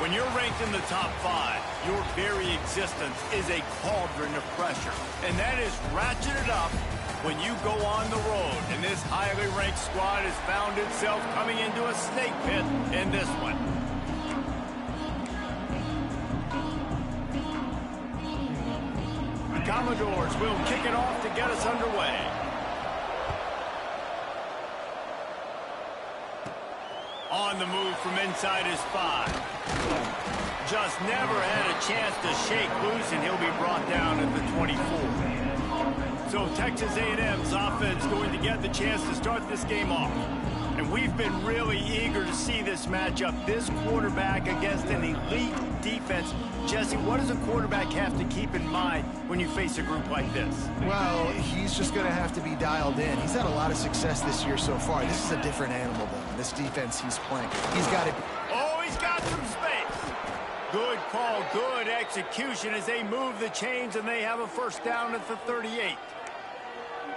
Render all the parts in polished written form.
When you're ranked in the top 5, your very existence is a cauldron of pressure. And that is ratcheted up when you go on the road. And this highly ranked squad has found itself coming into a snake pit in this one. The Commodores will kick it off to get us underway. On the move from inside his 5. Just never had a chance to shake loose, and he'll be brought down at the 24. So Texas A&M's offense going to get the chance to start this game off. And we've been really eager to see this matchup. This quarterback against an elite defense. Jesse, what does a quarterback have to keep in mind when you face a group like this? Well, he's just going to have to be dialed in. He's had a lot of success this year so far. This is a different animal, though. This defense he's playing. He's got it. Oh, he's got some space. Good call, good execution as they move the chains, and they have a first down at the 38.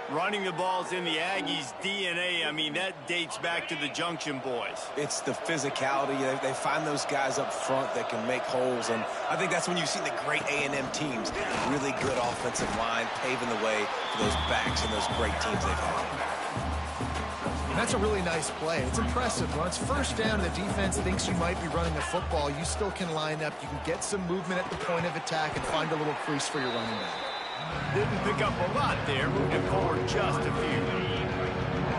Running the ball's in the Aggies' DNA. I mean, that dates back to the Junction Boys. It's the physicality. They find those guys up front that can make holes, and I think that's when you see the great A&M teams. Really good offensive line paving the way for those backs and those great teams they've had. That's a really nice play. It's impressive. When it's first down, the defense thinks you might be running the football. You still can line up. You can get some movement at the point of attack and find a little crease for your running back. Didn't pick up a lot there, moving forward just a few.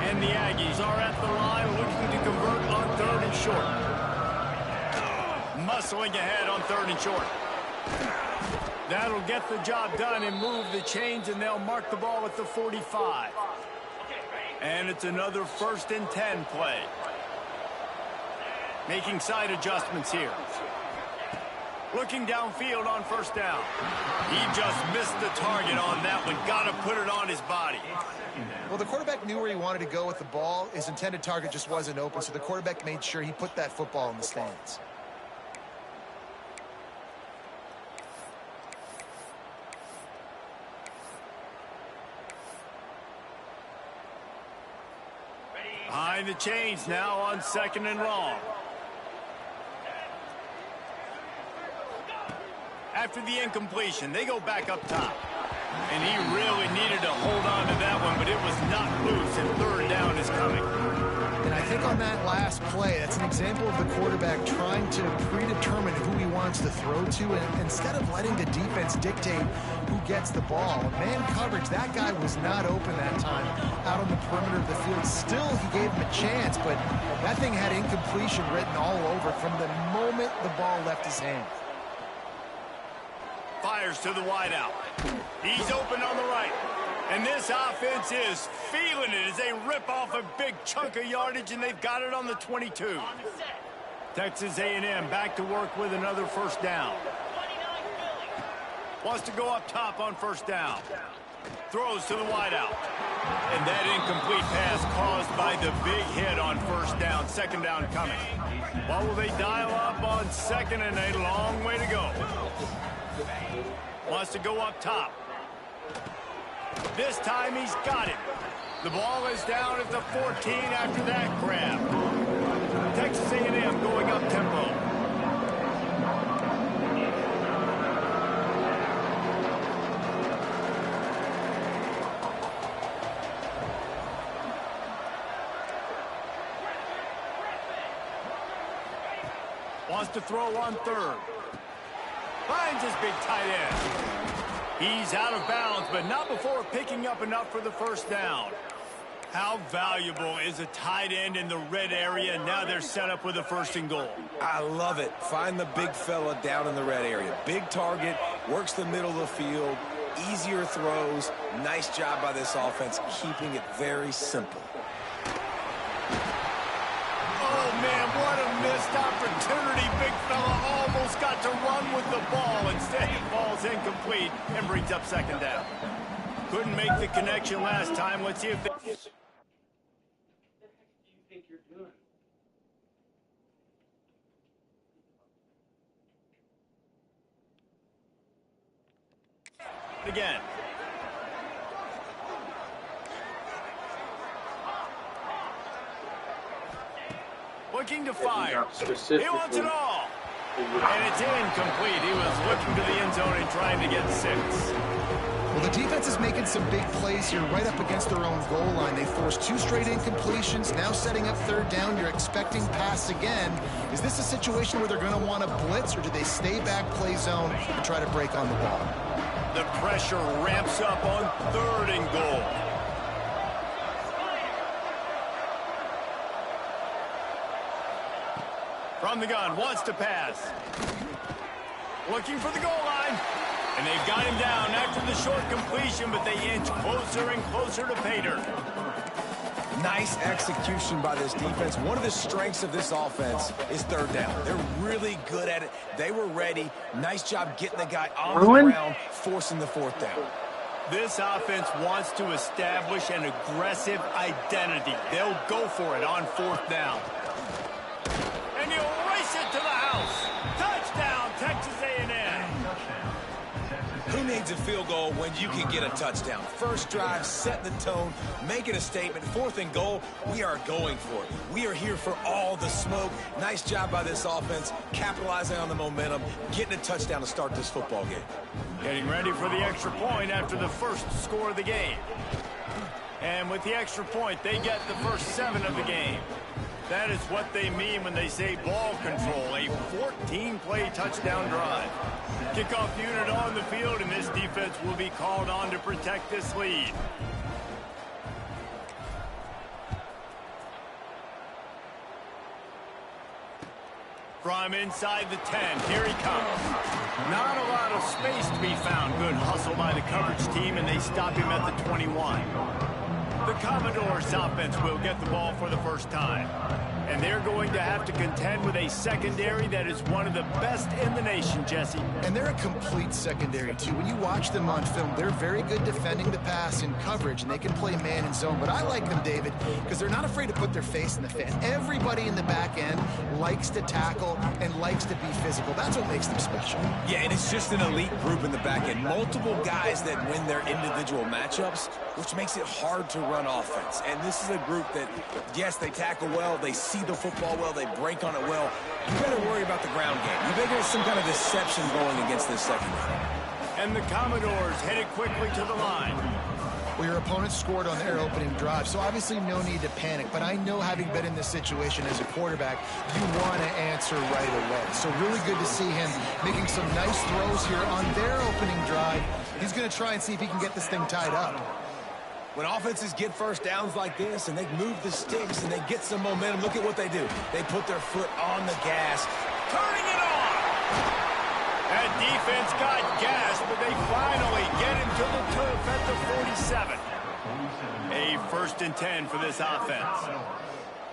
And the Aggies are at the line looking to convert on 3rd and short. Muscling ahead on 3rd and short. That'll get the job done and move the chains, and they'll mark the ball at the 45. And it's another 1st and 10 play. Making side adjustments here. Looking downfield on 1st down. He just missed the target on that one. Got to put it on his body. Well, the quarterback knew where he wanted to go with the ball. His intended target just wasn't open, so the quarterback made sure he put that football in the stands. Behind the chains now on 2nd and long. After the incompletion, they go back up top. And he really needed to hold on to that one, but it was not loose, and 3rd down is coming. And I think on that last play, that's an example of the quarterback trying to predetermine who he wants to throw to, and instead of letting the defense dictate who gets the ball. Man coverage, that guy was not open that time out on the perimeter of the field. Still, he gave him a chance, but that thing had incompletion written all over from the moment the ball left his hand. Fires to the wideout. He's open on the right. And this offense is feeling it as they rip off a big chunk of yardage, and they've got it on the 22. Texas A&M back to work with another 1st down. Wants to go up top on 1st down. Throws to the wideout. And that incomplete pass caused by the big hit on 1st down. 2nd down coming. What will they dial up on 2nd, and a long way to go? Wants to go up top. This time he's got it. The ball is down at the 14 after that grab. Texas A&M going up tempo. Wants to throw on 3rd. Finds his big tight end. He's out of bounds, but not before picking up enough for the 1st down. How valuable is a tight end in the red area? Now they're set up with a 1st and goal. I love it. Find the big fella down in the red area. Big target, works the middle of the field, easier throws. Nice job by this offense, keeping it very simple. Oh, man, what a missed opportunity. Big fella almost got to run with the ball. Instead, it falls incomplete and brings up 2nd down. Couldn't make the connection last time. Let's see if they... What the heck do you think you're doing? Again. Looking to fire. He wants it all. And it's incomplete. He was looking to the end zone and trying to get 6. Well, the defense is making some big plays here right up against their own goal line. They forced 2 straight incompletions, now setting up 3rd down. You're expecting pass again. Is this a situation where they're going to want to blitz, or do they stay back, play zone, and try to break on the ball? The pressure ramps up on 3rd and goal. From the gun, wants to pass. Looking for the goal line. And they've got him down after the short completion, but they inch closer and closer to pay dirt. Nice execution by this defense. One of the strengths of this offense is 3rd down. They're really good at it. They were ready. Nice job getting the guy on the ground, forcing the 4th down. This offense wants to establish an aggressive identity. They'll go for it on 4th down. And he'll race it to the house. Touchdown, Texas A&M. Who needs a field goal when you can get a touchdown? First drive, setting the tone, making a statement. 4th and goal, we are going for it. We are here for all the smoke. Nice job by this offense, capitalizing on the momentum, getting a touchdown to start this football game. Getting ready for the extra point after the first score of the game. And with the extra point, they get the first 7 of the game. That is what they mean when they say ball control, a 14-play touchdown drive. Kickoff unit on the field, and this defense will be called on to protect this lead. From inside the 10, here he comes. Not a lot of space to be found. Good hustle by the coverage team, and they stop him at the 21. The Commodores offense will get the ball for the first time. And they're going to have to contend with a secondary that is one of the best in the nation, Jesse. And they're a complete secondary, too. When you watch them on film, they're very good defending the pass in coverage, and they can play man and zone. But I like them, David, because they're not afraid to put their face in the fan. Everybody in the back end likes to tackle and likes to be physical. That's what makes them special. Yeah, and it's just an elite group in the back end. Multiple guys that win their individual matchups, which makes it hard to run offense. And this is a group that, yes, they tackle well, they see the football well, they break on it well. You better worry about the ground game. You better get some kind of deception going against this secondary. And the Commodores headed quickly to the line. Well, your opponent scored on their opening drive, so obviously no need to panic. But I know, having been in this situation as a quarterback, you want to answer right away. So really good to see him making some nice throws here on their opening drive. He's going to try and see if he can get this thing tied up. When offenses get first downs like this and they move the sticks and they get some momentum, look at what they do. They put their foot on the gas. Turning it on! That defense got gassed, but they finally get him to the turf at the 47. A 1st and 10 for this offense.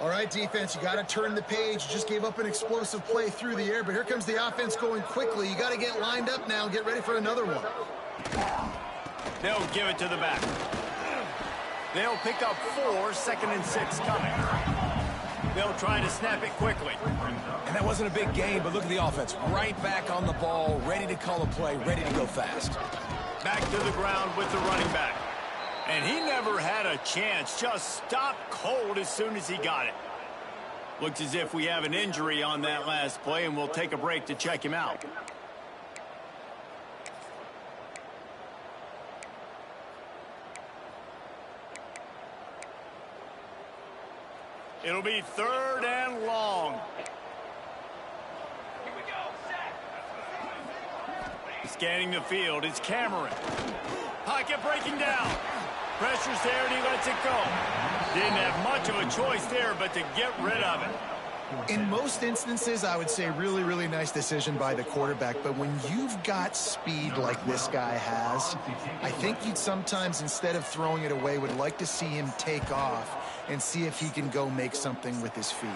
All right, defense, you got to turn the page. You just gave up an explosive play through the air, but here comes the offense going quickly. You got to get lined up now and get ready for another one. They'll give it to the back. They'll pick up 4, 2nd and 6 coming. They'll try to snap it quickly. And that wasn't a big game, but look at the offense. Right back on the ball, ready to call a play, ready to go fast. Back to the ground with the running back. And he never had a chance. Just stopped cold as soon as he got it. Looks as if we have an injury on that last play, and we'll take a break to check him out. It'll be 3rd and long. Scanning the field, it's Cameron. Pocket breaking down. Pressure's there and he lets it go. Didn't have much of a choice there but to get rid of it. In most instances, I would say really, really nice decision by the quarterback. But when you've got speed like this guy has, I think you'd sometimes, instead of throwing it away, would like to see him take off and see if he can go make something with his feet.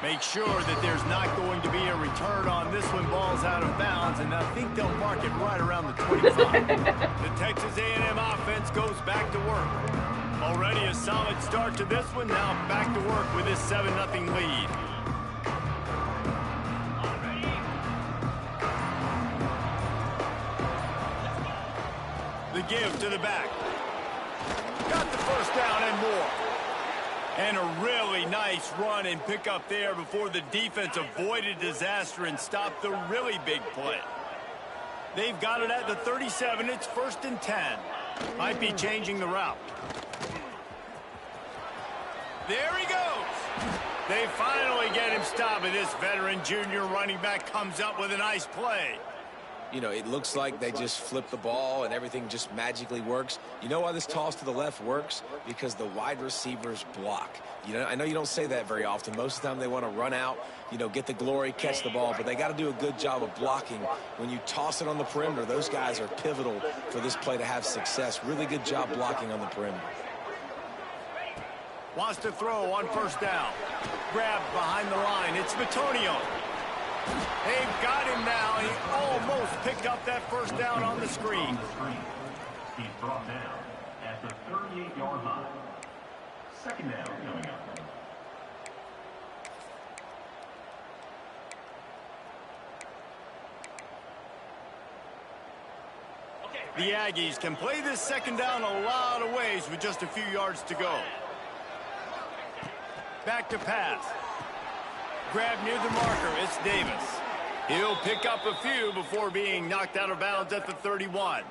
Make sure that there's not going to be a return on this when ball's out of bounds, and I think they'll mark it right around the 25. The Texas A&M offense goes back to work. Already a solid start to this one, now back to work with this 7-0 lead. The give to the back. Got the first down and more. And a really nice run and pick up there before the defense avoided disaster and stopped the really big play. They've got it at the 37. It's 1st and 10. Might be changing the route. There he goes. They finally get him stopped, and this veteran junior running back comes up with a nice play. You know, it looks like they just flip the ball and everything just magically works. You know why this toss to the left works? Because the wide receivers block. You know, I know you don't say that very often. Most of the time they want to run out, you know, get the glory, catch the ball, but they got to do a good job of blocking. When you toss it on the perimeter, those guys are pivotal for this play to have success. Really good job blocking on the perimeter. Wants to throw on 1st down. Grabbed behind the line. It's Bitonio. They've got him now. He almost picked up that 1st down on the screen. He's brought down at the 38-yard line. 2nd down coming up. The Aggies can play this 2nd down a lot of ways with just a few yards to go. Back to pass. Grab near the marker. It's Davis. He'll pick up a few before being knocked out of bounds at the 31.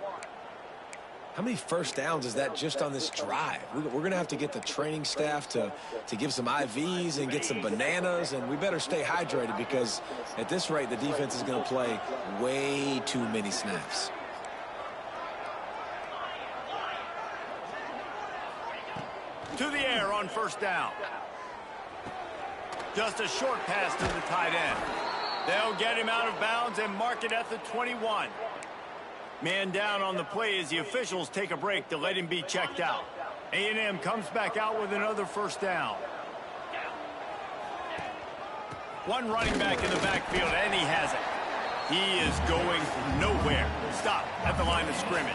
How many 1st downs is that just on this drive? We're going to have to get the training staff to give some IVs and get some bananas, and we better stay hydrated because at this rate, the defense is going to play way too many snaps. To the air on 1st down. Just a short pass to the tight end. They'll get him out of bounds and mark it at the 21. Man down on the play as the officials take a break to let him be checked out. A&M comes back out with another 1st down. One running back in the backfield, and he has it. He is going nowhere. Stop at the line of scrimmage.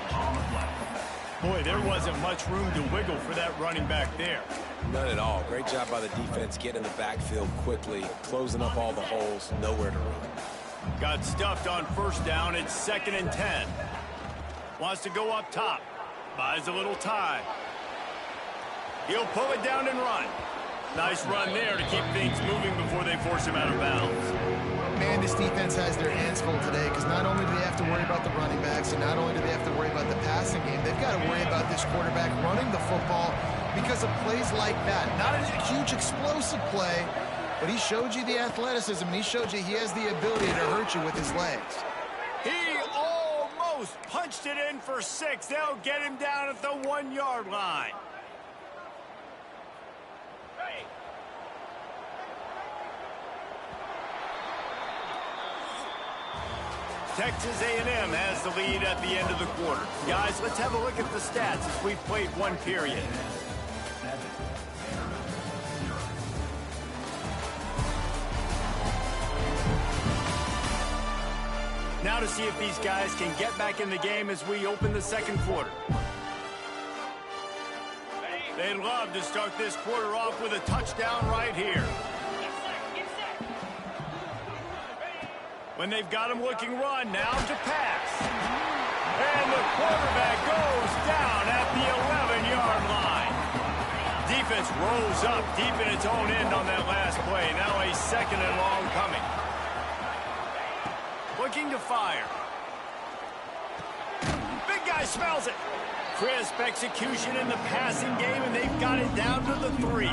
Boy, there wasn't much room to wiggle for that running back there. None at all. Great job by the defense getting in the backfield quickly, closing up all the holes, nowhere to run. Got stuffed on 1st down. It's 2nd and 10. Wants to go up top. Buys a little time. He'll pull it down and run. Nice run there to keep things moving before they force him out of bounds. Man, this defense has their hands full today because not only do they have to worry about the running backs and not only do they have to worry about the passing game, they've got to worry about this quarterback running the football because of plays like that. Not a huge explosive play, but he showed you the athleticism. He showed you he has the ability to hurt you with his legs. He almost punched it in for 6. They'll get him down at the 1-yard line. Texas A&M has the lead at the end of the quarter. Guys, let's have a look at the stats as we've played one period. Now to see if these guys can get back in the game as we open the 2nd quarter. They'd love to start this quarter off with a touchdown right here. When they've got him looking run, now to pass. And the quarterback goes down at the 11-yard line. Defense rolls up deep in its own end on that last play. Now a 2nd and long coming. Looking to fire. Big guy smells it. Crisp execution in the passing game, and they've got it down to the 3.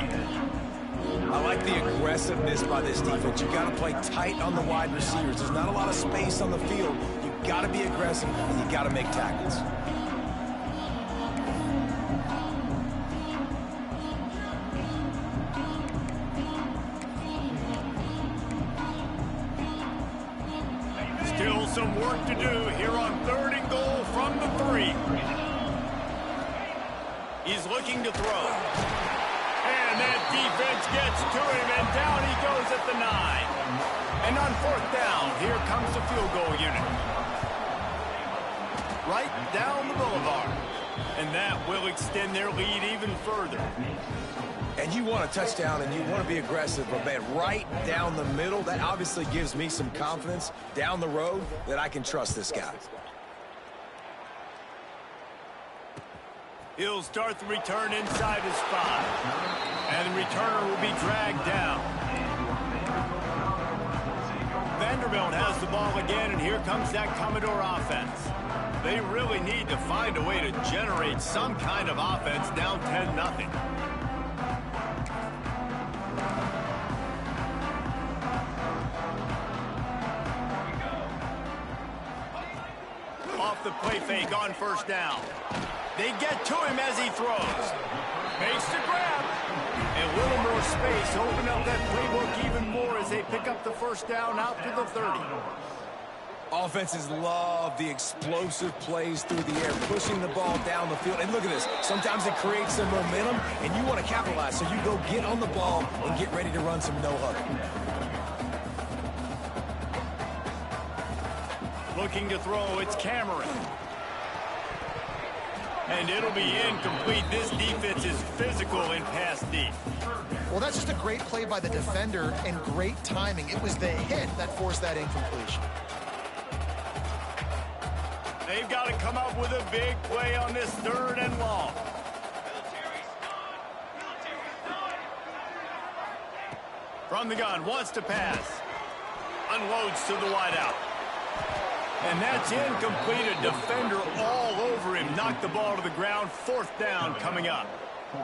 I like the aggressiveness by this defense. You got to play tight on the wide receivers. There's not a lot of space on the field. You got to be aggressive, and you got to make tackles. Still some work to do here on 3rd and goal from the 3. He's looking to throw. And that defense gets to him, and down he goes at the 9. And on 4th down, here comes the field goal unit. Right down the boulevard. And that will extend their lead even further. And you want a touchdown, and you want to be aggressive, but man, right down the middle, that obviously gives me some confidence down the road that I can trust this guy. He'll start the return inside his 5. And the returner will be dragged down. Vanderbilt has the ball again, and here comes that Commodore offense. They really need to find a way to generate some kind of offense down 10-0. Off the play fake on first down. They get to him as he throws. Makes the grab. A little more space, open up that playbook even more as they pick up the first down out to the 30. Offenses love the explosive plays through the air, pushing the ball down the field. And look at this. Sometimes it creates some momentum, and you want to capitalize. So you go get on the ball and get ready to run some no-huddle. Looking to throw, it's Cameron. And it'll be incomplete. This defense is physical in pass deep. Well, that's just a great play by the defender and great timing. It was the hit that forced that incompletion. They've got to come up with a big play on this 3rd and long. From the gun, wants to pass. Unloads to the wideout. And that's incomplete. A defender all over him. Knocked the ball to the ground. 4th down coming up.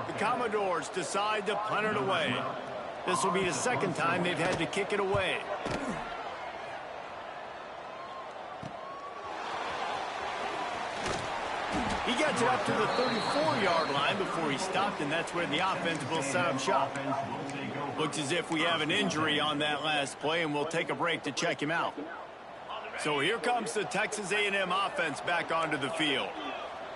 The Commodores decide to punt it away. This will be the 2nd time they've had to kick it away. He gets it up to the 34-yard line before he stopped, and that's where the offense will set up shop. Looks as if we have an injury on that last play, and we'll take a break to check him out. So here comes the Texas A&M offense back onto the field.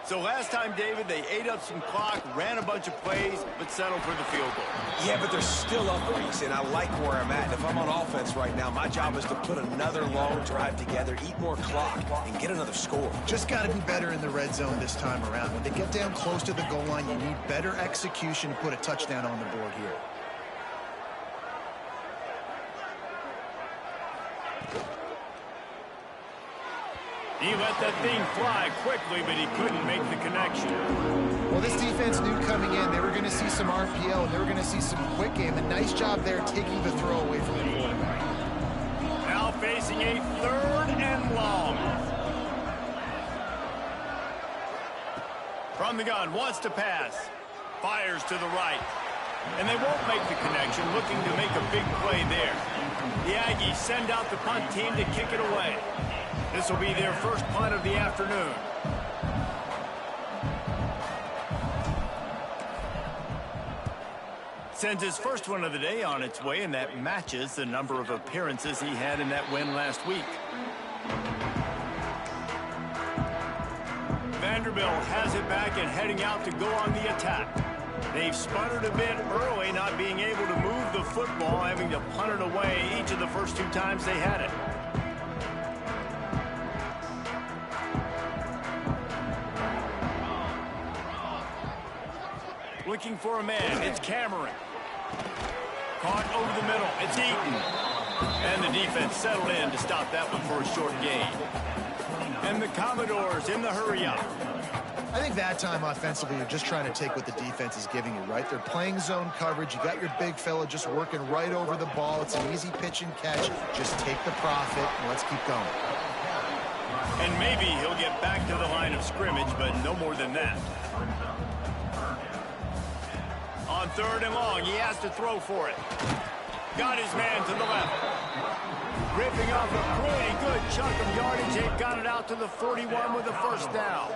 So last time, David, they ate up some clock, ran a bunch of plays, but settled for the field goal. Yeah, but they're still up, Reese, and I like where I'm at. And if I'm on offense right now, my job is to put another long drive together, eat more clock, and get another score. Just got to be better in the red zone this time around. When they get down close to the goal line, you need better execution to put a touchdown on the board here. He let that thing fly quickly, but he couldn't make the connection. Well, this defense knew coming in they were going to see some RPO, and they were going to see some quick game. A nice job there taking the throw away from the quarterback. Now facing a 3rd and long. From the gun, wants to pass. Fires to the right. And they won't make the connection, looking to make a big play there. The Aggies send out the punt team to kick it away. This will be their first punt of the afternoon. Sends his first one of the day on its way, and that matches the number of appearances he had in that win last week. Vanderbilt has it back and heading out to go on the attack. They've sputtered a bit early, not being able to move the football, having to punt it away each of the first 2 times they had it. Looking for a man, it's Cameron. Caught over the middle, it's Eaton. And the defense settled in to stop that one for a short gain. And the Commodores in the hurry up. I think that time offensively, you're just trying to take what the defense is giving you, right? They're playing zone coverage. You got your big fella just working right over the ball. It's an easy pitch and catch. Just take the profit, and let's keep going. And maybe he'll get back to the line of scrimmage, but no more than that. On 3rd and long, he has to throw for it. Got his man to the left. Ripping off a pretty good chunk of yardage. They've got it out to the 41 with the first down.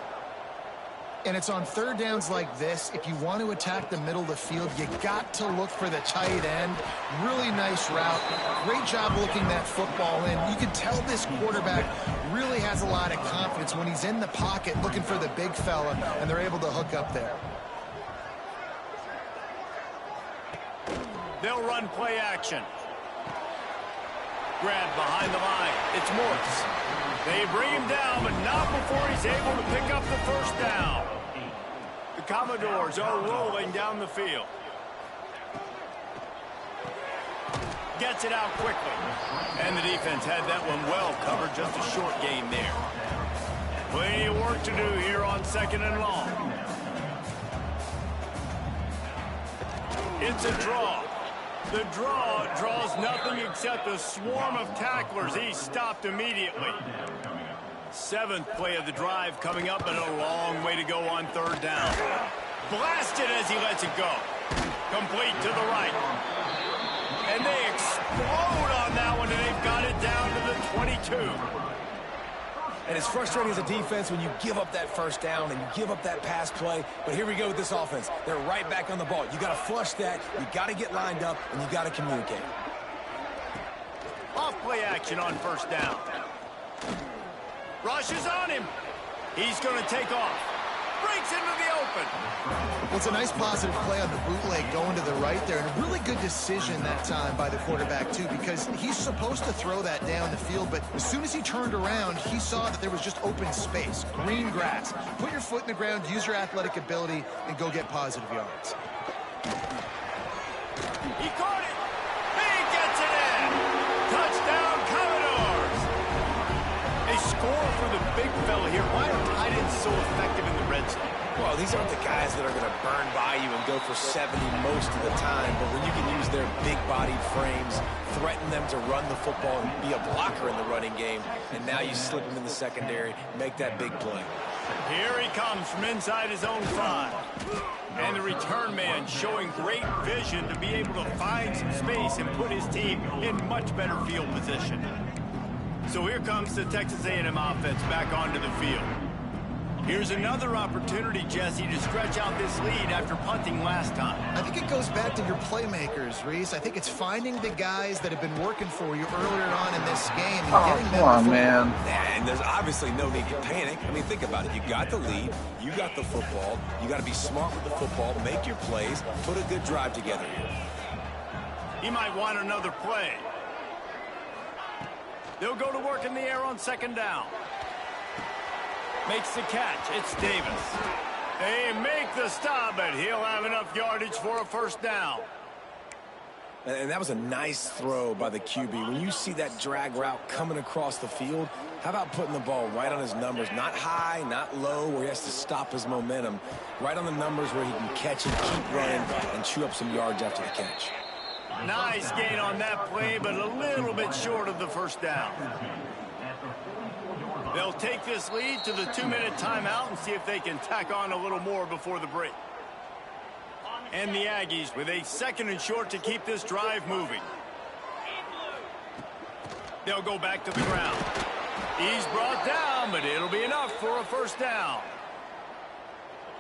And it's on 3rd downs like this. If you want to attack the middle of the field, you got to look for the tight end. Really nice route. Great job looking that football in. You can tell this quarterback really has a lot of confidence when he's in the pocket looking for the big fella, and they're able to hook up there. They'll run play action. Grab behind the line. It's Morse. They bring him down, but not before he's able to pick up the first down. The Commodores are rolling down the field. Gets it out quickly. And the defense had that one well covered, just a short gain there. Plenty of work to do here on 2nd and long. It's a draw. The draw draws nothing except a swarm of tacklers. He's stopped immediately. 7th play of the drive coming up, and a long way to go on 3rd down. Blasted as he lets it go. Complete to the right. And they explode on that one, and they've got it down to the 22. And it's frustrating as a defense when you give up that first down and you give up that pass play. But here we go with this offense. They're right back on the ball. You got to flush that. You got to get lined up, and you got to communicate. Off play action on 1st down. Rushes on him. He's going to take off. Breaks into the open. Well, it's a nice positive play on the bootleg going to the right there, and a really good decision that time by the quarterback, too, because he's supposed to throw that down the field, but as soon as he turned around, he saw that there was just open space, green grass. Put your foot in the ground, use your athletic ability, and go get positive yards. He caught it. He gets it in. Touchdown, Commodores. They score for the big fella here. Why are tight ends so effective in the red zone? Well, these aren't the guys that are going to burn by you and go for 70 most of the time, but when you can use their big-bodied frames, threaten them to run the football and be a blocker in the running game, and now you slip them in the secondary, make that big play. Here he comes from inside his own 5. And the return man showing great vision to be able to find some space and put his team in much better field position. So here comes the Texas A&M offense back onto the field. Here's another opportunity, Jesse, to stretch out this lead after punting last time. I think it goes back to your playmakers, Reese. I think it's finding the guys that have been working for you earlier on in this game and getting them. Come on, man. And there's obviously no need to panic. I mean, think about it. You got the lead. You got the football. You got to be smart with the football. Make your plays. Put a good drive together here. He might want another play. They'll go to work in the air on 2nd down. Makes the catch. It's Davis. They make the stop, but he'll have enough yardage for a 1st down. And that was a nice throw by the QB. When you see that drag route coming across the field, how about putting the ball right on his numbers? Not high, not low, where he has to stop his momentum. Right on the numbers where he can catch and keep running and chew up some yards after the catch. Nice gain on that play, but a little bit short of the 1st down. They'll take this lead to the 2-minute timeout and see if they can tack on a little more before the break. And the Aggies with a 2nd and short to keep this drive moving. They'll go back to the ground. He's brought down, but it'll be enough for a 1st down.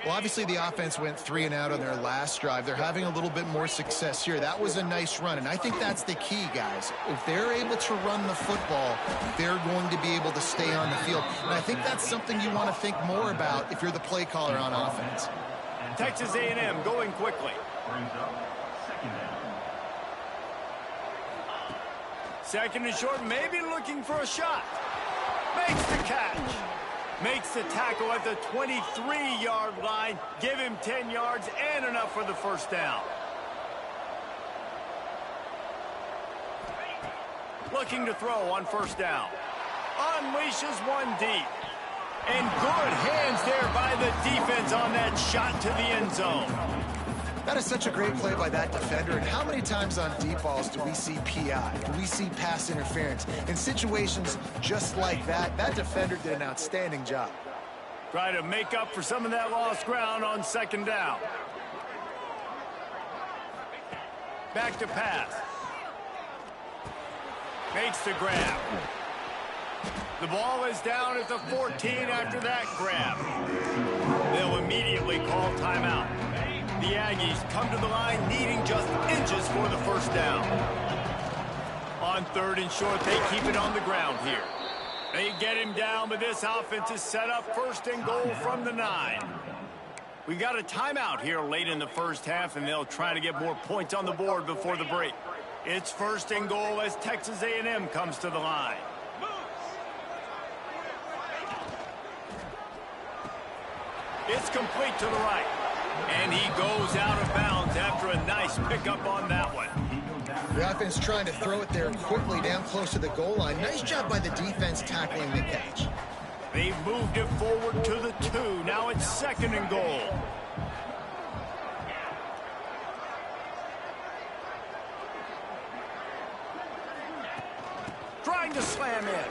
Well, obviously the offense went 3 and out on their last drive. They're having a little bit more success here. That was a nice run, and I think that's the key, guys. If they're able to run the football, they're going to be able to stay on the field. And I think that's something you want to think more about if you're the play caller on offense. Texas A&M going quickly. Brings up 2nd down. 2nd and short, maybe looking for a shot. Makes the catch. Makes the tackle at the 23-yard line. Give him 10 yards and enough for the 1st down. Looking to throw on 1st down. Unleashes one deep. And good hands there by the defense on that shot to the end zone. That is such a great play by that defender. And how many times on deep balls do we see PI? Do we see pass interference? In situations just like that, that defender did an outstanding job. Try to make up for some of that lost ground on 2nd down. Back to pass. Makes the grab. The ball is down at the 14 after that grab. They'll immediately call timeout. The Aggies come to the line needing just inches for the 1st down. On 3rd and short, they keep it on the ground here. They get him down, but this offense is set up 1st and goal from the 9. We've got a timeout here late in the 1st half, and they'll try to get more points on the board before the break. It's 1st and goal as Texas A&M comes to the line. It's complete to the right. And he goes out of bounds after a nice pickup on that one. The offense trying to throw it there quickly down close to the goal line. Nice job by the defense tackling the catch. They've moved it forward to the 2. Now it's 2nd and goal. jam in.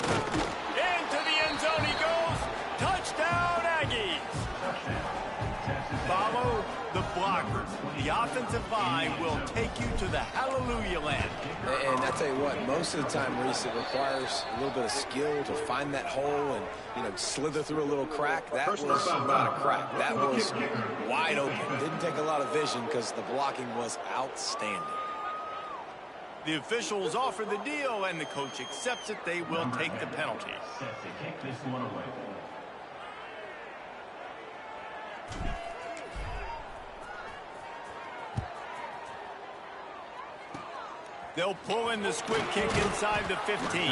Into the end zone he goes. Touchdown, Aggies. Follow the blockers. The offensive line will take you to the hallelujah land. And I tell you what, most of the time, Reese, it requires a little bit of skill to find that hole and, slither through a little crack. That was not a crack. That was wide open. Didn't take a lot of vision because the blocking was outstanding. The officials offer the deal, and the coach accepts it. They will take the penalty. Set to kick this one away. They'll pull in the squib kick inside the 15.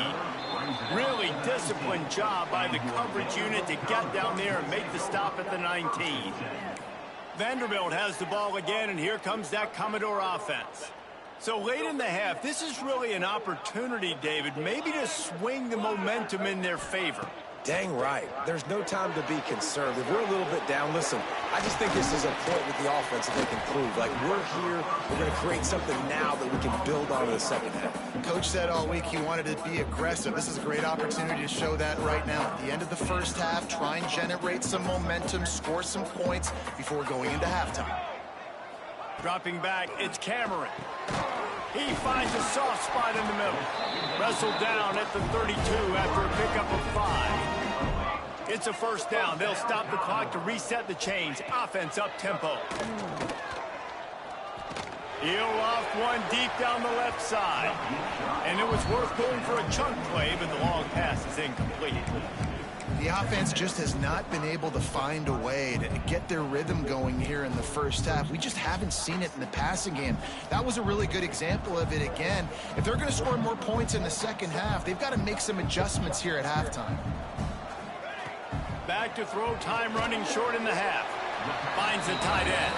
Really disciplined job by the coverage unit to get down there and make the stop at the 19. Vanderbilt has the ball again, and here comes that Commodore offense. So late in the half, this is really an opportunity, David, maybe to swing the momentum in their favor. Dang right. There's no time to be concerned. If we're a little bit down, listen, I just think this is a point with the offense that they can prove. Like, we're here, we're going to create something now that we can build on in the second half. Coach said all week he wanted to be aggressive. This is a great opportunity to show that right now. At the end of the first half, try and generate some momentum, score some points before going into halftime. Dropping back, it's Cameron. He finds a soft spot in the middle. Wrestled down at the 32 after a pickup of 5. It's a first down. They'll stop the clock to reset the chains. Offense up tempo. He'll off one deep down the left side. And it was worth going for a chunk play, but the long pass is incomplete. The offense just has not been able to find a way to get their rhythm going here in the first half. We just haven't seen it in the passing game. That was a really good example of it again. If they're going to score more points in the second half, they've got to make some adjustments here at halftime. Back to throw, time running short in the half. Finds the tight end.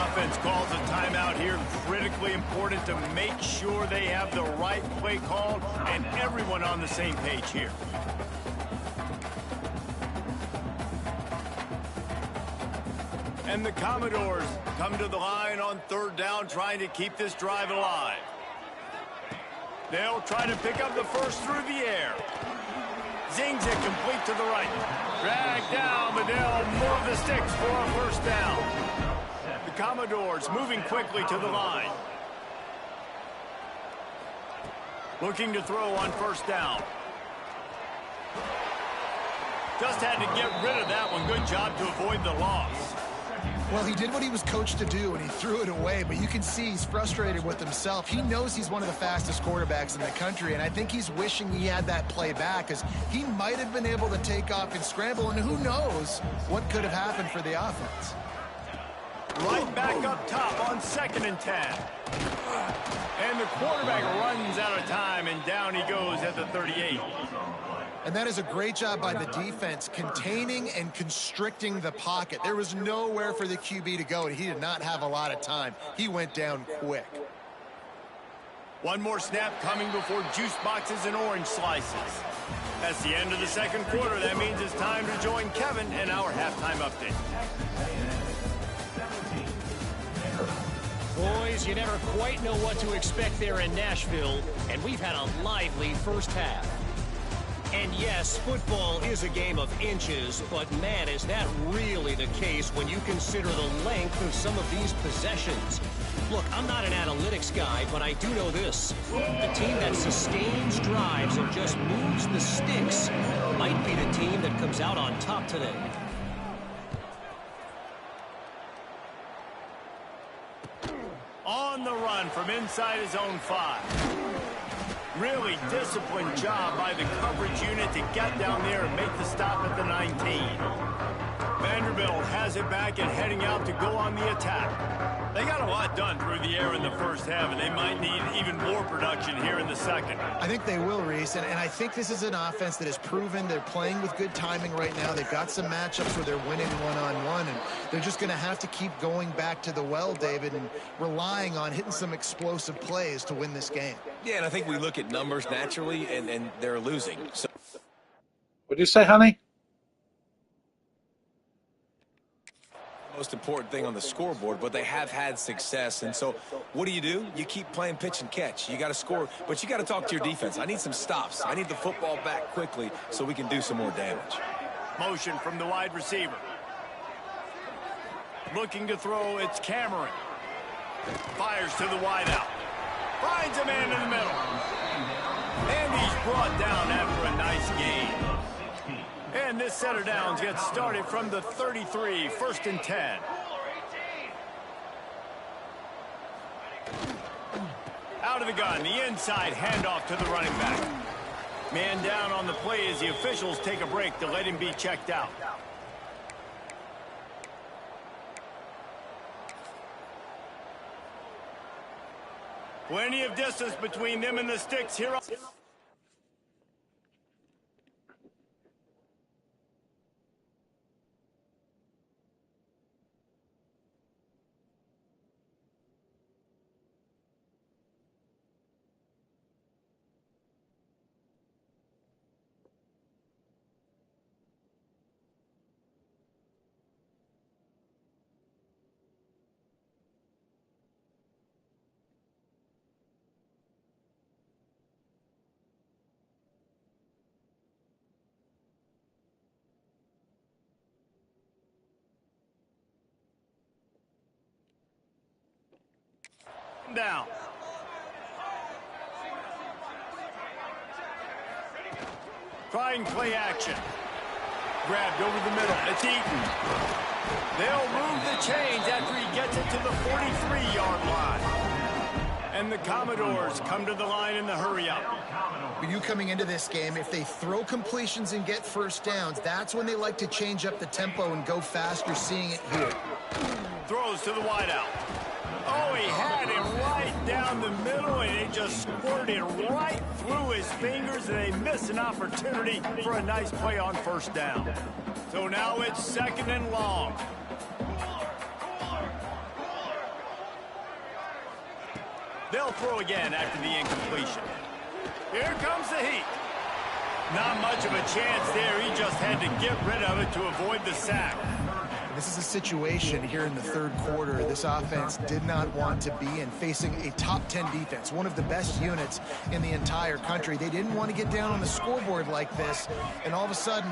Offense calls a timeout here. Critically important to make sure they have the right play called and everyone on the same page here. And the Commodores come to the line on third down, trying to keep this drive alive. They'll try to pick up the first through the air. Zings it complete to the right. Drag down, but they'll move the sticks for a first down. The Commodores moving quickly to the line. Looking to throw on first down. Just had to get rid of that one. Good job to avoid the loss. Well, he did what he was coached to do, and he threw it away, but you can see he's frustrated with himself. He knows he's one of the fastest quarterbacks in the country, and I think he's wishing he had that play back, because he might have been able to take off and scramble, and who knows what could have happened for the offense. Right back up top on 2nd and 10. And the quarterback runs out of time, and down he goes at the 38. And that is a great job by the defense, containing and constricting the pocket. There was nowhere for the QB to go, and he did not have a lot of time. He went down quick. One more snap coming before juice boxes and orange slices. That's the end of the second quarter. That means it's time to join Kevin in our halftime update. Boys, you never quite know what to expect there in Nashville, and we've had a lively first half. And yes, football is a game of inches, but man, is that really the case when you consider the length of some of these possessions. Look, I'm not an analytics guy, but I do know this. The team that sustains drives and just moves the sticks might be the team that comes out on top today. On the run from inside his own 5. Really disciplined job by the coverage unit to get down there and make the stop at the 19. Vanderbilt has it back and heading out to go on the attack. They got a lot done through the air in the first half, and they might need even more production here in the second. I think they will, Reese, and I think this is an offense that has proven they're playing with good timing right now. They've got some matchups where they're winning one-on-one, and they're just going to have to keep going back to the well, David, and relying on hitting some explosive plays to win this game. Yeah, and I think we look at numbers naturally, and they're losing. So, what did you say, honey? most important thing on the scoreboard, but they have had success. And so what do? You keep playing pitch and catch. You got to score, but you got to talk to your defense. I need some stops. I need the football back quickly so we can do some more damage. Motion from the wide receiver. Looking to throw, it's Cameron. Fires to the wideout. Finds a man in the middle. And he's brought down after a nice gain. And this set of downs gets started from the 33, 1st and 10. Out of the gun, the inside handoff to the running back. Man down on the play as the officials take a break to let him be checked out. Plenty of distance between them and the sticks here. Down. Trying play action. Grabbed over the middle. It's Eaton. They'll move the chains after he gets it to the 43-yard line. And the Commodores come to the line in the hurry-up. For you coming into this game, if they throw completions and get first downs, that's when they like to change up the tempo and go fast. You're seeing it here. Throws to the wideout. Oh, he had him right down the middle, and it just squirted right through his fingers, and they missed an opportunity for a nice play on first down. So now it's 2nd and long. They'll throw again after the incompletion. Here comes the heat. Not much of a chance there. He just had to get rid of it to avoid the sack. This is a situation here in the third quarter this offense did not want to be in, facing a top 10 defense, one of the best units in the entire country. They didn't want to get down on the scoreboard like this and all of a sudden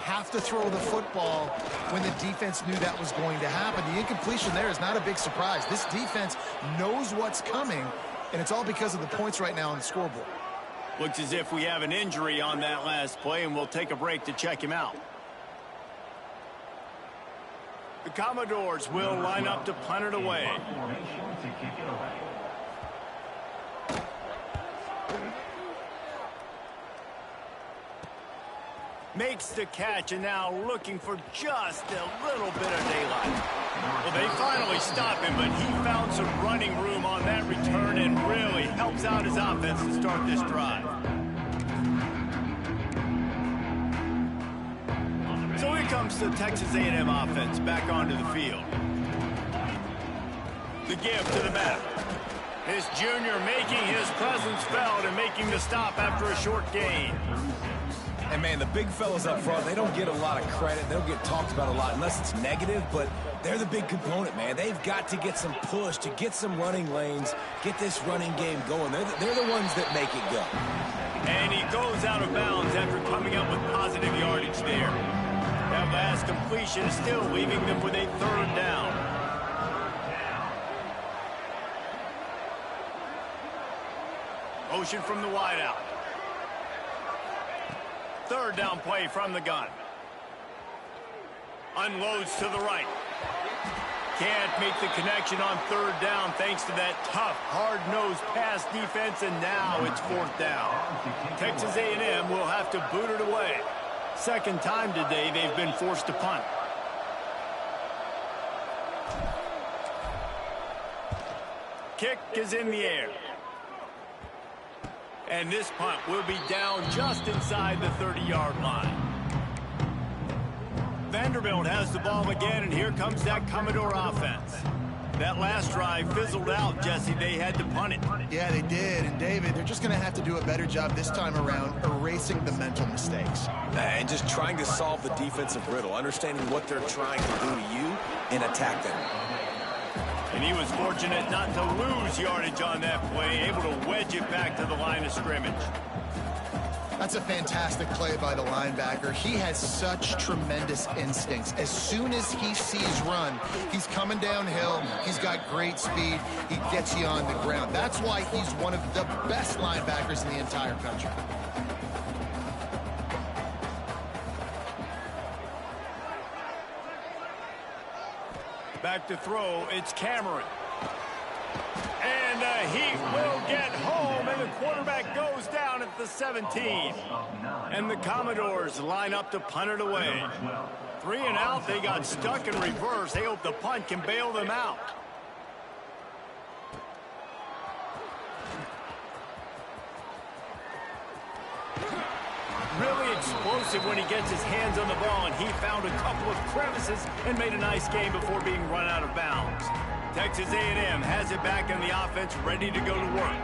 have to throw the football when the defense knew that was going to happen. The incompletion there is not a big surprise. This defense knows what's coming, and it's all because of the points right now on the scoreboard. Looks as if we have an injury on that last play, and we'll take a break to check him out. The Commodores will line up to punt it away. Makes the catch, and now looking for just a little bit of daylight. Well, they finally stop him, but he found some running room on that return and really helps out his offense to start this drive. So here comes the Texas A&M offense back onto the field. The give to the back. This junior making his presence felt and making the stop after a short gain. And, man, the big fellas up front, they don't get a lot of credit. They don't get talked about a lot unless it's negative, but they're the big component, man. They've got to get some push, to get some running lanes, get this running game going. They're the ones that make it go. And he goes out of bounds after coming up with positive yardage there. That last completion is still leaving them with a 3rd down. Motion from the wideout. 3rd down play from the gun. Unloads to the right. Can't make the connection on 3rd down thanks to that tough, hard-nosed pass defense, and now it's 4th down. Texas A&M will have to boot it away. 2nd time today they've been forced to punt. Kick is in the air. And this punt will be down just inside the 30-yard line. Vanderbilt has the ball again, and here comes that Commodore offense. That last drive fizzled out, Jesse. They had to punt it. Yeah, they did. And, David, they're just going to have to do a better job this time around erasing the mental mistakes. And just trying to solve the defensive riddle, understanding what they're trying to do to you and attack them. And he was fortunate not to lose yardage on that play, able to wedge it back to the line of scrimmage. That's a fantastic play by the linebacker. He has such tremendous instincts. As soon as he sees run, he's coming downhill. He's got great speed. He gets you on the ground. That's why he's one of the best linebackers in the entire country. Back to throw, it's Cameron. And he will get home, and the quarterback goes down at the 17. And the Commodores line up to punt it away. 3 and out, they got stuck in reverse. They hope the punt can bail them out. Really explosive when he gets his hands on the ball, and he found a couple of crevices and made a nice game before being run out of bounds. Texas A&M has it back in the offense, ready to go to work.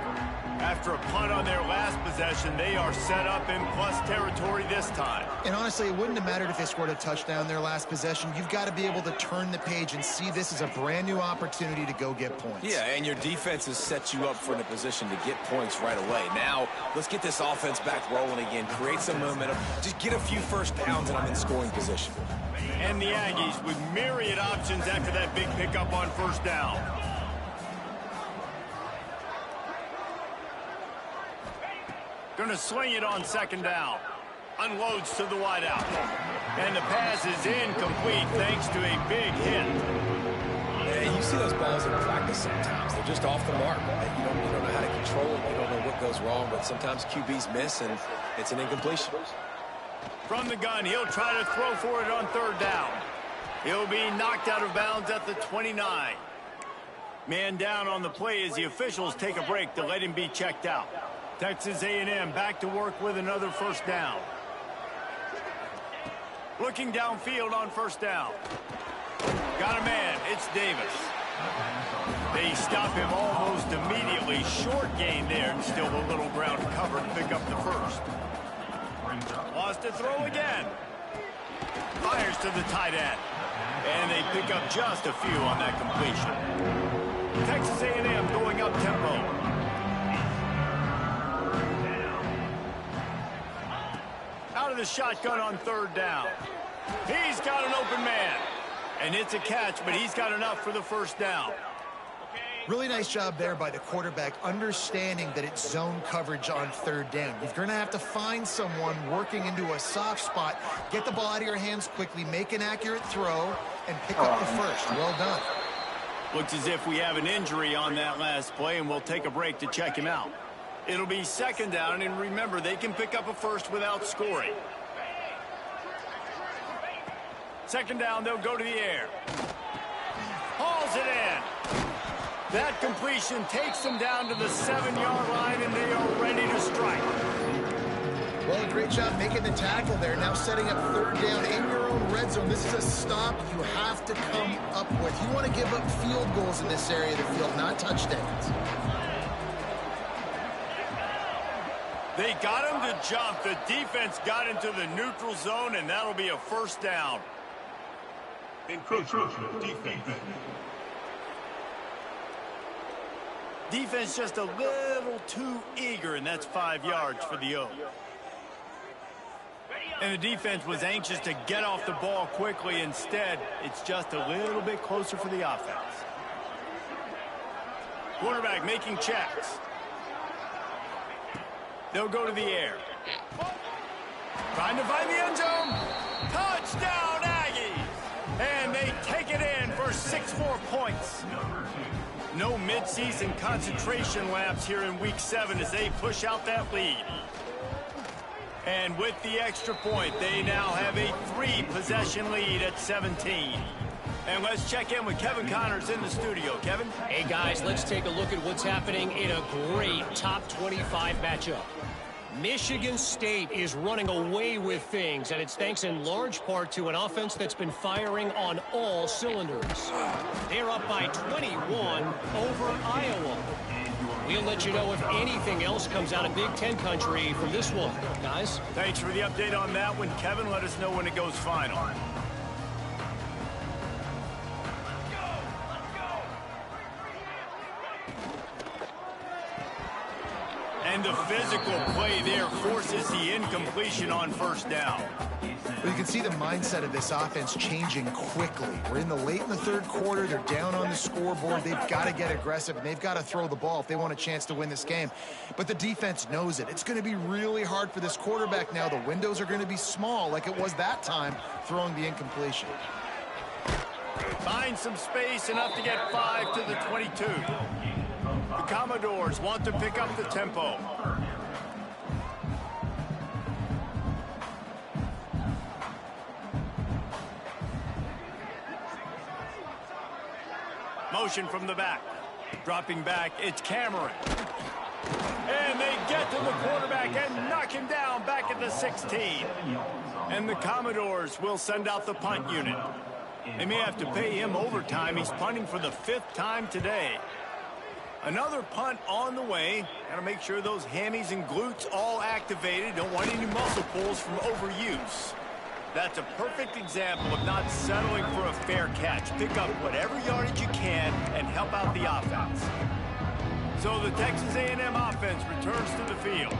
After a punt on their last possession, they are set up in plus territory this time. And honestly, it wouldn't have mattered if they scored a touchdown their last possession. You've got to be able to turn the page and see this as a brand new opportunity to go get points. Yeah, and your defense has set you up for in a position to get points right away. Now, let's get this offense back rolling again, create some momentum, just get a few first downs, and I'm in scoring position. And the Aggies with myriad options after that big pickup on first down. Going to sling it on second down. Unloads to the wideout. And the pass is incomplete thanks to a big hit. Yeah, you see those balls in practice sometimes. They're just off the mark. You don't know how to control it. You don't know what goes wrong, but sometimes QBs miss, and it's an incompletion. From the gun, he'll try to throw for it on third down. He'll be knocked out of bounds at the 29. Man down on the play as the officials take a break to let him be checked out. Texas A&M back to work with another first down. Looking downfield on first down. Got a man. It's Davis. They stop him almost immediately. Short gain there, and still a little ground cover to pick up the first. Lost to throw again. Fires to the tight end. And they pick up just a few on that completion. Texas A&M going up tempo. Out of the shotgun on third down. He's got an open man. And it's a catch, but he's got enough for the first down. Really nice job there by the quarterback, understanding that it's zone coverage on third down. You're going to have to find someone working into a soft spot, get the ball out of your hands quickly, make an accurate throw, and pick up the first. Well done. Looks as if we have an injury on that last play, and we'll take a break to check him out. It'll be second down, and remember, they can pick up a first without scoring. Second down, they'll go to the air. Hauls it in. That completion takes them down to the 7-yard line, and they are ready to strike. Well, a great job making the tackle there. Now setting up third down in your own red zone. This is a stop you have to come up with. You want to give up field goals in this area of the field, not touchdowns. They got him to jump. The defense got into the neutral zone, and that'll be a first down. Encroachment defense. Defense just a little too eager, and that's 5 yards for the O. And the defense was anxious to get off the ball quickly. Instead, it's just a little bit closer for the offense. Quarterback making checks. They'll go to the air. Trying to find the end zone. Touchdown, Aggies! And they take it in for 6 more points. No midseason concentration laps here in Week 7 as they push out that lead. And with the extra point, they now have a 3-possession lead at 17. And let's check in with Kevin Connors in the studio. Kevin? Hey, guys, let's take a look at what's happening in a great top 25 matchup. Michigan State is running away with things, and it's thanks in large part to an offense that's been firing on all cylinders. They're up by 21 over Iowa. We'll let you know if anything else comes out of Big Ten country from this one, guys. Thanks for the update on that one, Kevin. Let us know when it goes final. And the physical play there forces the incompletion on first down. But you can see the mindset of this offense changing quickly. We're late in the third quarter. They're down on the scoreboard. They've got to get aggressive, and they've got to throw the ball if they want a chance to win this game. But the defense knows it. It's going to be really hard for this quarterback now. The windows are going to be small like it was that time throwing the incompletion. Find some space, enough to get 5 to the 22. The Commodores want to pick up the tempo. Motion from the back. Dropping back, it's Cameron. And they get to the quarterback and knock him down back at the 16. And the Commodores will send out the punt unit. They may have to pay him overtime. He's punting for the 5th time today. Another punt on the way. Got to make sure those hammies and glutes all activated. Don't want any muscle pulls from overuse. That's a perfect example of not settling for a fair catch. Pick up whatever yardage you can and help out the offense. So the Texas A&M offense returns to the field.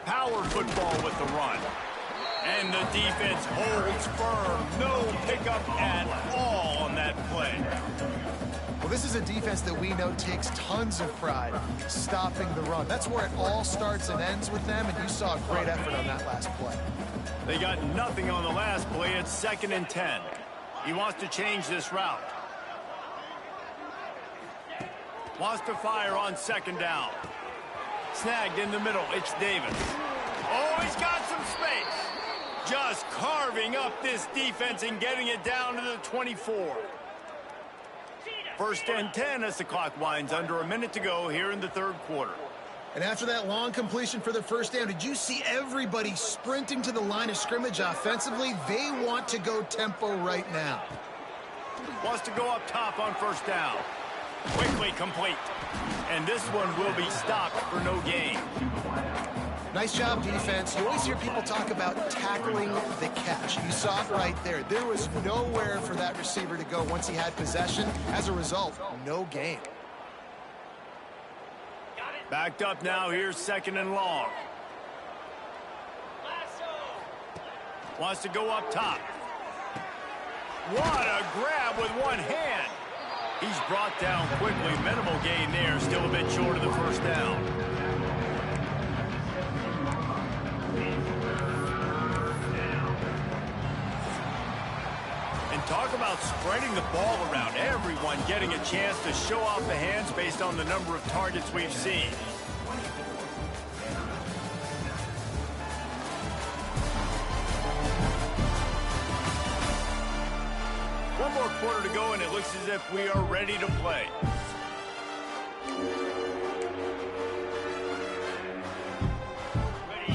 Power football with the run. And the defense holds firm. No pickup at all on that play. Well, this is a defense that we know takes tons of pride stopping the run. That's where it all starts and ends with them, and you saw a great effort on that last play. They got nothing on the last play. It's 2nd and 10. He wants to change this route. Wants to fire on 2nd down. Snagged in the middle. It's Davis. Oh, he's got some space. Just carving up this defense and getting it down to the 24. 1st and 10 as the clock winds under a minute to go here in the third quarter. And after that long completion for the first down, did you see everybody sprinting to the line of scrimmage offensively? They want to go tempo right now. Wants to go up top on 1st down. Quickly complete. And this one will be stopped for no gain. Nice job, defense. You always hear people talk about tackling the catch. You saw it right there. There was nowhere for that receiver to go once he had possession. As a result, no gain. Backed up now. Here's 2nd and long. Wants to go up top. What a grab with one hand. He's brought down quickly. Minimal gain there. Still a bit short of the 1st down. And talk about spreading the ball around. Everyone getting a chance to show off the hands based on the number of targets we've seen. One more quarter to go, and it looks as if we are ready to play.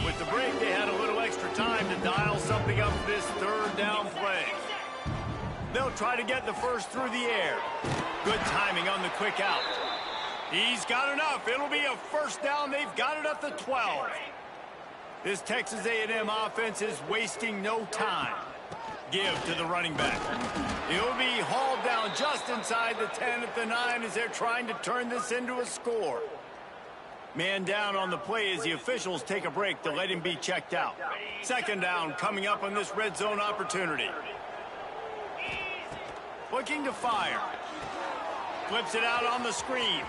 With the break, they had a little extra time to dial something up for this 3rd down play. They'll try to get the first through the air. Good timing on the quick out. He's got enough. It'll be a 1st down. They've got it at the 12. This Texas A&M offense is wasting no time. Give to the running back. He'll be hauled down just inside the 10 at the 9 as they're trying to turn this into a score. Man down on the play as the officials take a break to let him be checked out. 2nd down coming up on this red zone opportunity. Looking to fire. Flips it out on the screen.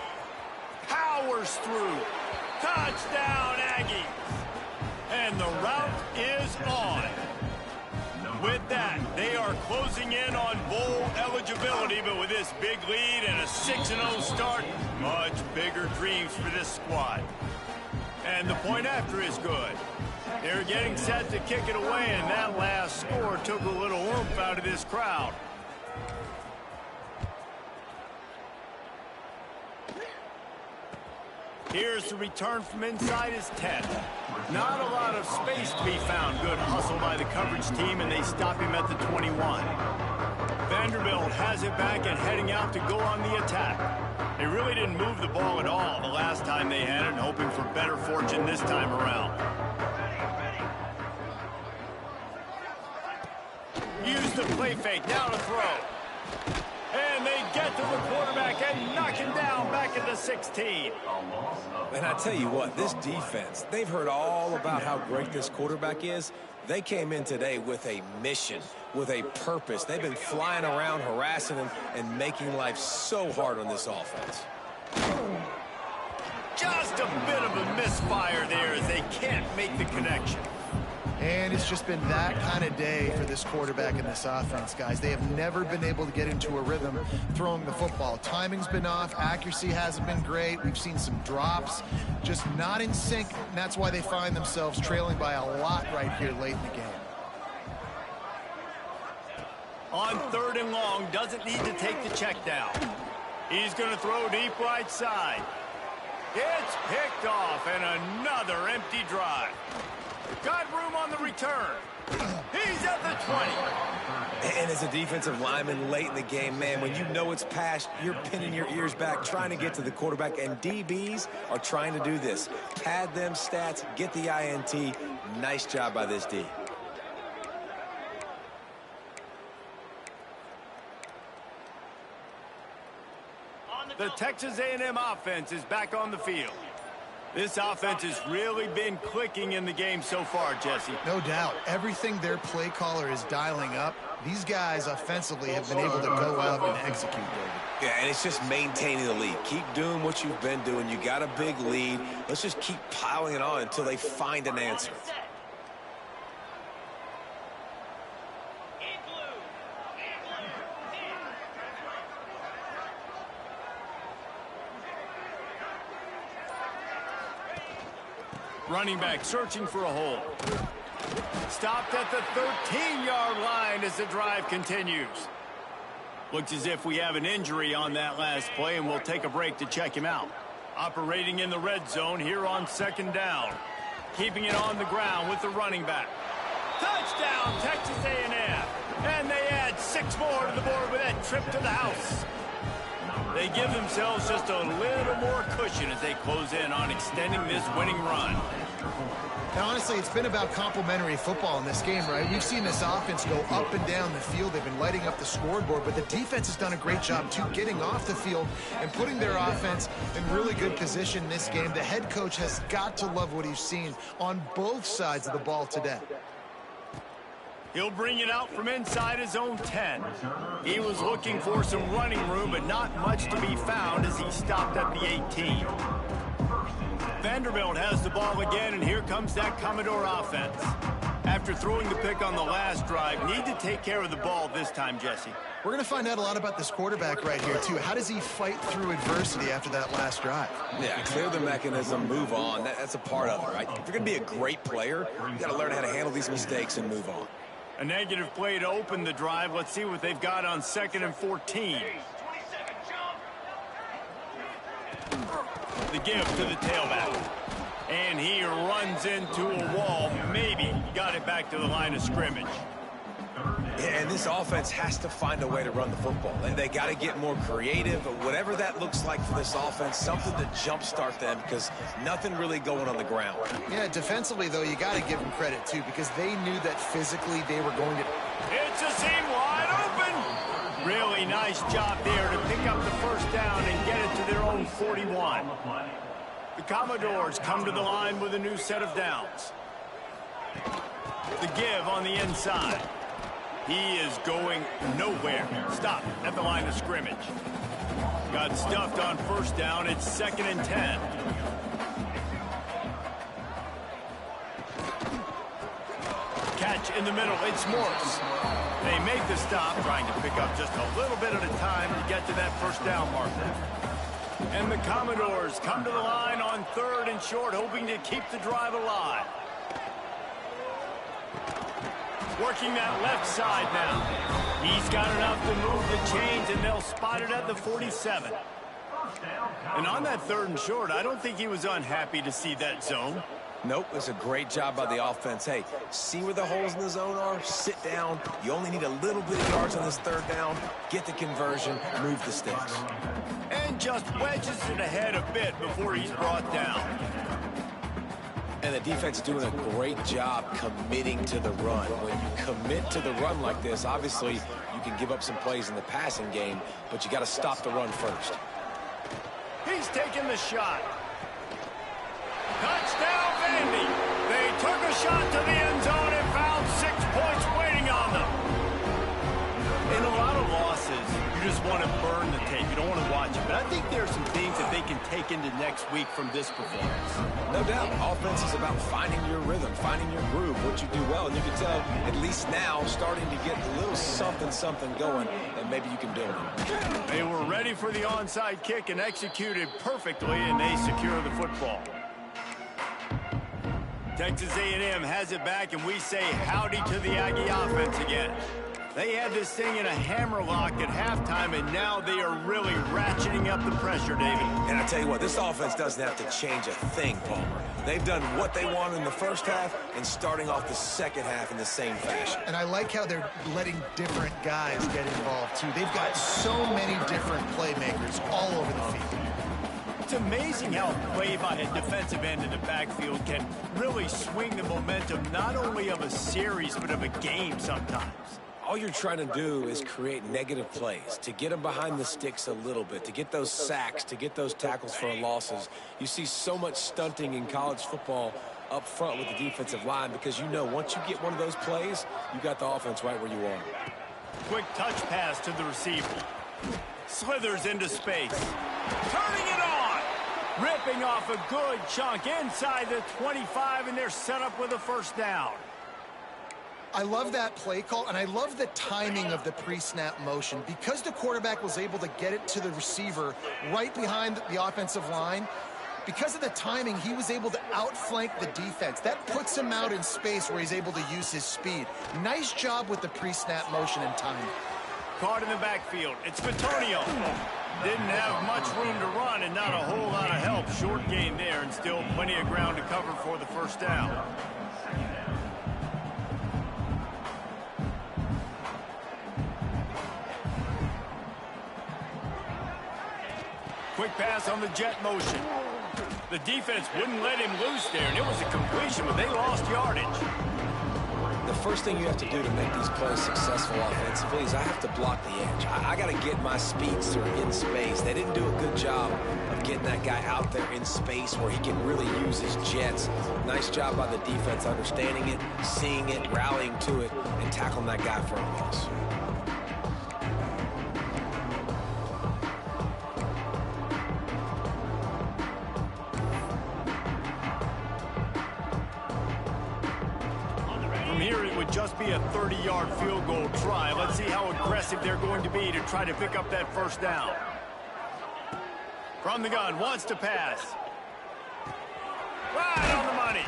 Powers through. Touchdown, Aggies. And the route is on. With that, they are closing in on bowl eligibility, but with this big lead and a 6-0 start, much bigger dreams for this squad. And the point after is good. They're getting set to kick it away, and that last score took a little oomph out of this crowd. Here's the return from inside his 10. Not a lot of space to be found. Good hustle by the coverage team, and they stop him at the 21. Vanderbilt has it back and heading out to go on the attack. They really didn't move the ball at all the last time they had it, and hoping for better fortune this time around. Use the play fake, now to throw. And they get to the quarterback and knock him down back at the 16. And I tell you what, this defense, they've heard all about how great this quarterback is. They came in today with a mission, with a purpose. They've been flying around, harassing him, and making life so hard on this offense. Just a bit of a misfire there as they can't make the connection. And it's just been that kind of day for this quarterback and this offense, guys. They have never been able to get into a rhythm throwing the football. Timing's been off. Accuracy hasn't been great. We've seen some drops, just not in sync. And that's why they find themselves trailing by a lot right here late in the game. On 3rd and long, doesn't need to take the check down. He's going to throw deep right side. It's picked off, and another empty drive. Got room on the return. He's at the 20. And as a defensive lineman late in the game, man, when you know it's past, you're pinning your ears back, trying to get to the quarterback, and DBs are trying to do this. Pad them stats, get the INT. Nice job by this D. The Texas A&M offense is back on the field. This offense has really been clicking in the game so far, Jesse. No doubt. Everything their play caller is dialing up, these guys offensively have been able to go up and execute, David. Yeah, and it's just maintaining the lead. Keep doing what you've been doing. You got a big lead. Let's just keep piling it on until they find an answer. Running back searching for a hole. Stopped at the 13-yard line as the drive continues. Looks as if we have an injury on that last play, and we'll take a break to check him out. Operating in the red zone here on 2nd down. Keeping it on the ground with the running back. Touchdown, Texas A&M. And they add 6 more to the board with that trip to the house. They give themselves just a little more cushion as they close in on extending this winning run. Now, honestly, it's been about complementary football in this game, right? We've seen this offense go up and down the field. They've been lighting up the scoreboard, but the defense has done a great job, too, getting off the field and putting their offense in really good position in this game. The head coach has got to love what he's seen on both sides of the ball today. He'll bring it out from inside his own 10. He was looking for some running room, but not much to be found as he stopped at the 18. Vanderbilt has the ball again, and here comes that Commodore offense. After throwing the pick on the last drive, need to take care of the ball this time, Jesse. We're going to find out a lot about this quarterback right here, too. How does he fight through adversity after that last drive? Yeah, clear the mechanism, move on. That's a part of it, right? If you're going to be a great player, you got to learn how to handle these mistakes and move on. A negative play to open the drive. Let's see what they've got on 2nd and 14. The give to the tailback. And he runs into a wall. Maybe got it back to the line of scrimmage. Yeah, and this offense has to find a way to run the football. They got to get more creative. Whatever that looks like for this offense, something to jumpstart them because nothing really going on the ground. Yeah, defensively, though, you got to give them credit, too, because they knew that physically they were going to... It's a seam wide open. Really nice job there to pick up the first down and get it to their own 41. The Commodores come to the line with a new set of downs. The give on the inside. He is going nowhere. Stop at the line of scrimmage. Got stuffed on first down. It's 2nd and 10. Catch in the middle. It's Morris. They make the stop, trying to pick up just a little bit at a time to get to that first down marker. And the Commodores come to the line on 3rd and short, hoping to keep the drive alive. Working that left side now. He's got enough to move the chains, and they'll spot it at the 47. And on that 3rd and short, I don't think he was unhappy to see that zone. Nope, it's a great job by the offense. Hey, see where the holes in the zone are? Sit down. You only need a little bit of yards on this 3rd down. Get the conversion, move the sticks. And just wedges it ahead a bit before he's brought down. And the defense is doing a great job committing to the run. When you commit to the run like this, obviously you can give up some plays in the passing game, but you got to stop the run first. He's taking the shot. Touchdown, Vandy. They took a shot to the end zone and found 6 points waiting on them. In a lot of losses, you just want to burn the tape. You don't want to watch it. But I think there are some things that they can take into next week from this performance. No doubt. Offense is about finding your rhythm, finding your groove, what you do well. And you can tell, at least now, starting to get a little something going, and maybe you can build it. They were ready for the onside kick and executed perfectly, and they secure the football. Texas A&M has it back, and we say howdy to the Aggie offense again. They had this thing in a hammerlock at halftime, and now they are really ratcheting up the pressure, David. And I tell you what, this offense doesn't have to change a thing, Palmer. They've done what they wanted in the first half and starting off the second half in the same fashion. And I like how they're letting different guys get involved, too. They've got so many different playmakers all over the field. It's amazing how play by a defensive end in the backfield can really swing the momentum not only of a series but of a game sometimes. All you're trying to do is create negative plays, to get them behind the sticks a little bit, to get those sacks, to get those tackles for losses. You see so much stunting in college football up front with the defensive line because you know once you get one of those plays, you got the offense right where you want it. Quick touch pass to the receiver. Slithers into space. Turning it on. Ripping off a good chunk inside the 25, and they're set up with a 1st down. I love that play call, and I love the timing of the pre-snap motion. Because the quarterback was able to get it to the receiver right behind the offensive line, because of the timing, he was able to outflank the defense. That puts him out in space where he's able to use his speed. Nice job with the pre-snap motion and timing. Caught in the backfield. It's Bitonio. Didn't have much room to run and not a whole lot of help. Short gain there and still plenty of ground to cover for the 1st down. Quick pass on the jet motion. The defense wouldn't let him loose there, and it was a completion, but they lost yardage. The first thing you have to do to make these plays successful offensively is I have to block the edge. I got to get my speedster in space. They didn't do a good job of getting that guy out there in space where he can really use his jets. Nice job by the defense understanding it, seeing it, rallying to it, and tackling that guy for a loss. Here it would just be a 30-yard field goal try. Let's see how aggressive they're going to be to try to pick up that 1st down. From the gun, wants to pass. Right on the money.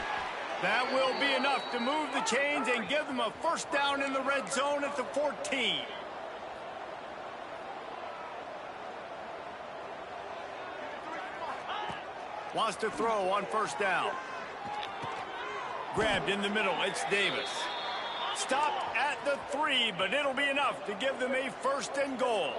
That will be enough to move the chains and give them a 1st down in the red zone at the 14. Wants to throw on 1st down. Grabbed in the middle, it's Davis. Stopped at the 3, but it'll be enough to give them a 1st and goal.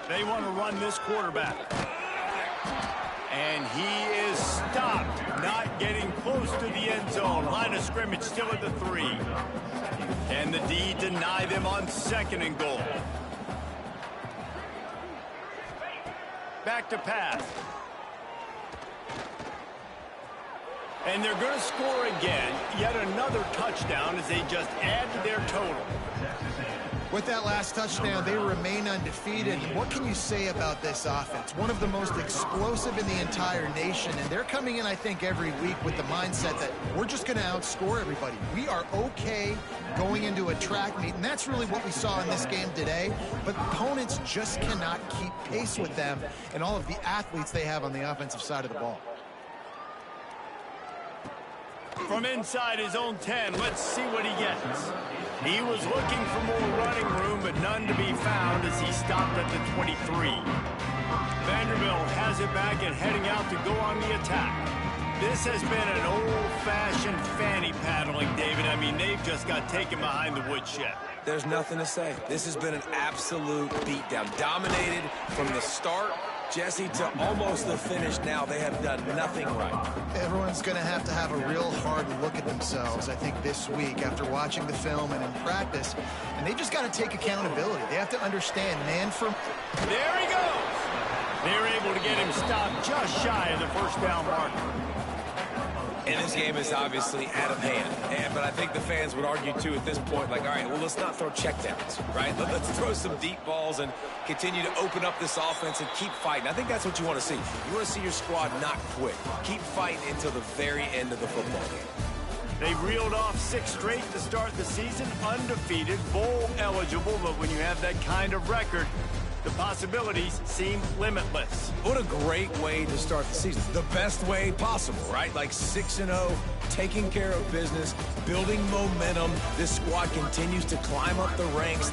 They want to run this quarterback. And he is stopped, not getting close to the end zone. Line of scrimmage still at the 3. And the D deny them on 2nd and goal. Back to pass. And they're going to score again. Yet another touchdown as they just add to their total. With that last touchdown, they remain undefeated. And what can you say about this offense? One of the most explosive in the entire nation. And they're coming in, I think, every week with the mindset that we're just going to outscore everybody. We are okay going into a track meet. And that's really what we saw in this game today. But opponents just cannot keep pace with them and all of the athletes they have on the offensive side of the ball. From inside his own 10, let's see what he gets. He was looking for more running room, but none to be found as he stopped at the 23. Vanderbilt has it back and heading out to go on the attack. This has been an old-fashioned fanny paddling, David. I mean, they've just got taken behind the woodshed. There's nothing to say. This has been an absolute beatdown. Dominated from the start, Jesse, to almost the finish now. They have done nothing right. Everyone's going to have a real hard look at themselves, I think, this week after watching the film and in practice. And they just got to take accountability. They have to understand, man, There he goes! They're able to get him stopped just shy of the first down marker. And this game is obviously out of hand. But I think the fans would argue, too, at this point, like, all right, well, let's not throw checkdowns, right? Let's throw some deep balls and continue to open up this offense and keep fighting. I think that's what you want to see. You want to see your squad not quit. Keep fighting until the very end of the football game. They reeled off 6 straight to start the season, undefeated, bowl eligible, but when you have that kind of record, the possibilities seem limitless. What a great way to start the season. The best way possible, right? Like 6-0, taking care of business, building momentum. This squad continues to climb up the ranks.